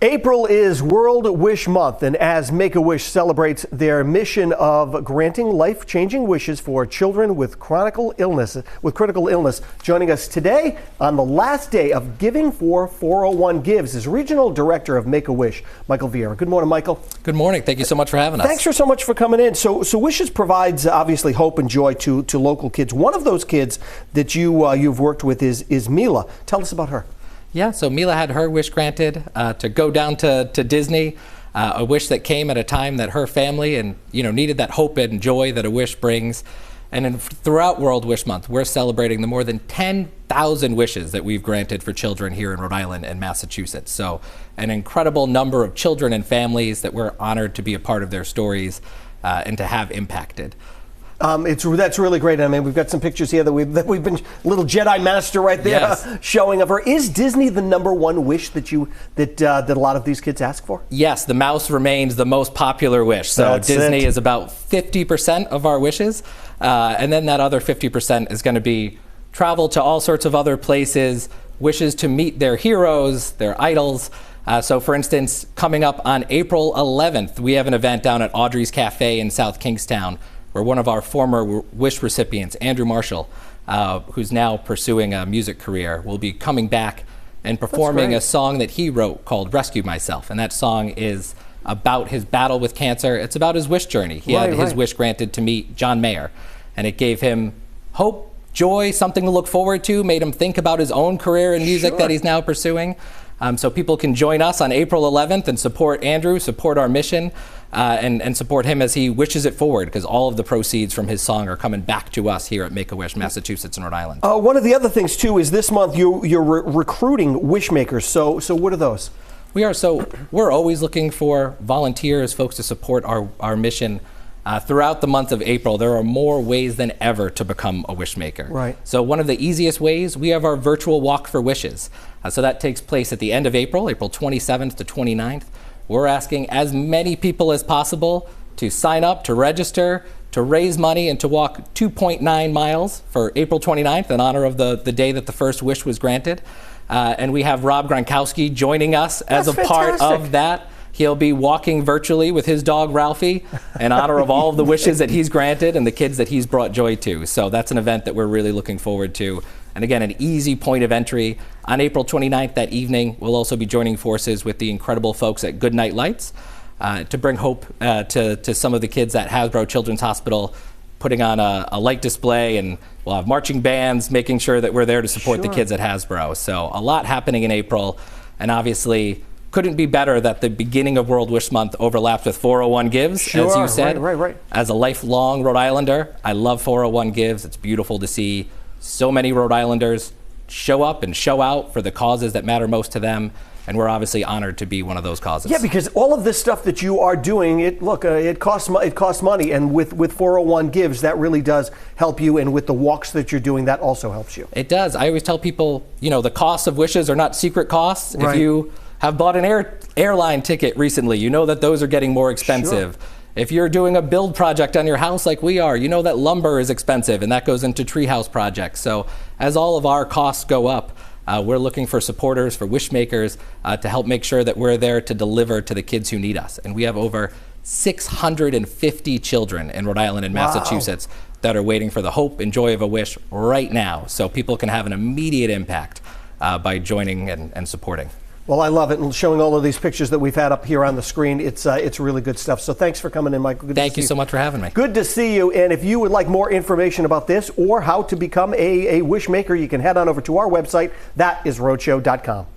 April is World Wish Month, and as Make-A-Wish celebrates their mission of granting life-changing wishes for children with critical illness, joining us today on the last day of Giving for 401 Gives is Regional Director of Make-A-Wish, Michael Vieira. Good morning, Michael. Good morning. Thank you so much for having us. Thanks so much for coming in. So Wishes provides obviously hope and joy to local kids. One of those kids that you've worked with is Mila. Tell us about her. Yeah, so Mila had her wish granted to go down to Disney, a wish that came at a time that her family and needed that hope and joy that a wish brings. And throughout World Wish Month, we're celebrating the more than 10,000 wishes that we've granted for children here in Rhode Island and Massachusetts. So an incredible number of children and families that we're honored to be a part of their stories and to have impacted. That's really great. I mean, we've got some pictures here that we've been little Jedi Master right there, yes, showing of her. Is Disney the #1 wish that a lot of these kids ask for? Yes, the mouse remains the most popular wish. So That's Disney it. is about 50% of our wishes, and then that other 50% is going to be travel to all sorts of other places, wishes to meet their heroes, their idols. So for instance, coming up on April 11th, we have an event down at Audrey's Cafe in South Kingstown, where one of our former wish recipients, Andrew Marshall, who's now pursuing a music career, will be coming back and performing a song that he wrote called Rescue Myself. And that song is about his battle with cancer. It's about his wish journey. He had his wish granted to meet John Mayer, and it gave him hope, joy, something to look forward to, made him think about his own career in music that he's now pursuing. So people can join us on April 11th and support Andrew, support our mission, and support him as he wishes it forward, because all of the proceeds from his song are coming back to us here at Make-A-Wish, Massachusetts and Rhode Island. One of the other things, too, is this month you're recruiting wish makers. So what are those? We are. So we're always looking for volunteers, folks to support our mission. Throughout the month of April, there are more ways than ever to become a wish maker. Right. So one of the easiest ways, we have our virtual Walk for Wishes. So that takes place at the end of April, April 27th to 29th. We're asking as many people as possible to sign up, to register, to raise money, and to walk 2.9 miles for April 29th in honor of the day that the first wish was granted. And we have Rob Gronkowski joining us as a part of that. He'll be walking virtually with his dog, Ralphie, in honor of all of the wishes that he's granted and the kids that he's brought joy to. So that's an event that we're really looking forward to. And again, an easy point of entry. On April 29th, that evening, we'll also be joining forces with the incredible folks at Goodnight Lights to bring hope to some of the kids at Hasbro Children's Hospital, putting on a light display, and we'll have marching bands, making sure that we're there to support the kids at Hasbro. So a lot happening in April, and obviously couldn't be better that the beginning of World Wish Month overlaps with 401 Gives, as you said. Right. As a lifelong Rhode Islander, I love 401 Gives. It's beautiful to see so many Rhode Islanders show up and show out for the causes that matter most to them. And we're obviously honored to be one of those causes. Yeah, because all of this stuff that you are doing, it costs money, and with 401 Gives, that really does help you, and with the walks that you're doing, that also helps you. It does. I always tell people, the costs of wishes are not secret costs. Right. If you have bought an airline ticket recently, you know that those are getting more expensive. Sure. If you're doing a build project on your house like we are, you know that lumber is expensive, and that goes into treehouse projects. So as all of our costs go up, we're looking for supporters, for wish makers, to help make sure that we're there to deliver to the kids who need us. And we have over 650 children in Rhode Island and Massachusetts that are waiting for the hope and joy of a wish right now, so people can have an immediate impact by joining and supporting. Well, I love it, and showing all of these pictures that we've had up here on the screen, it's really good stuff. So thanks for coming in, Michael. Thank you so much for having me. Good to see you. And if you would like more information about this or how to become a wish maker, you can head on over to our website. That is rhodeshow.com.